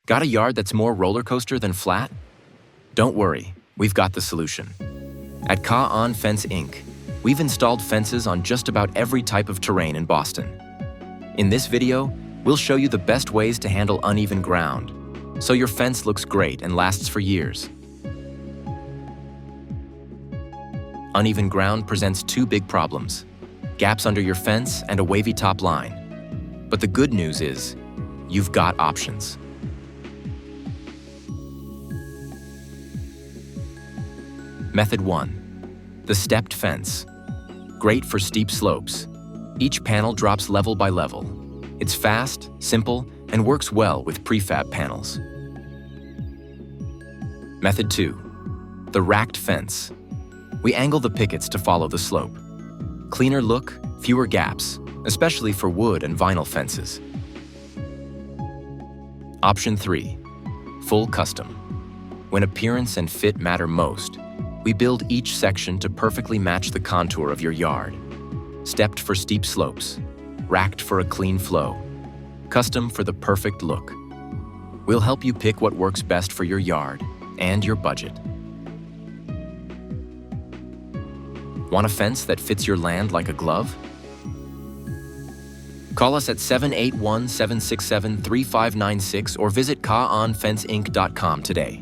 Got a yard that's more roller coaster than flat? Don't worry, we've got the solution. At Ka On Fence Inc., we've installed fences on just about every type of terrain in Boston. In this video, we'll show you the best ways to handle uneven ground, so your fence looks great and lasts for years. Uneven ground presents two big problems: gaps under your fence and a wavy top line. But the good news is, you've got options. Method 1. The stepped fence. Great for steep slopes. Each panel drops level by level. It's fast, simple, and works well with prefab panels. Method 2. The racked fence. We angle the pickets to follow the slope. Cleaner look, fewer gaps, especially for wood and vinyl fences. Option 3. Full custom. When appearance and fit matter most, we build each section to perfectly match the contour of your yard. Stepped for steep slopes, racked for a clean flow, custom for the perfect look. We'll help you pick what works best for your yard and your budget. Want a fence that fits your land like a glove? Call us at 781-767-3596 or visit kaonfenceinc.com today.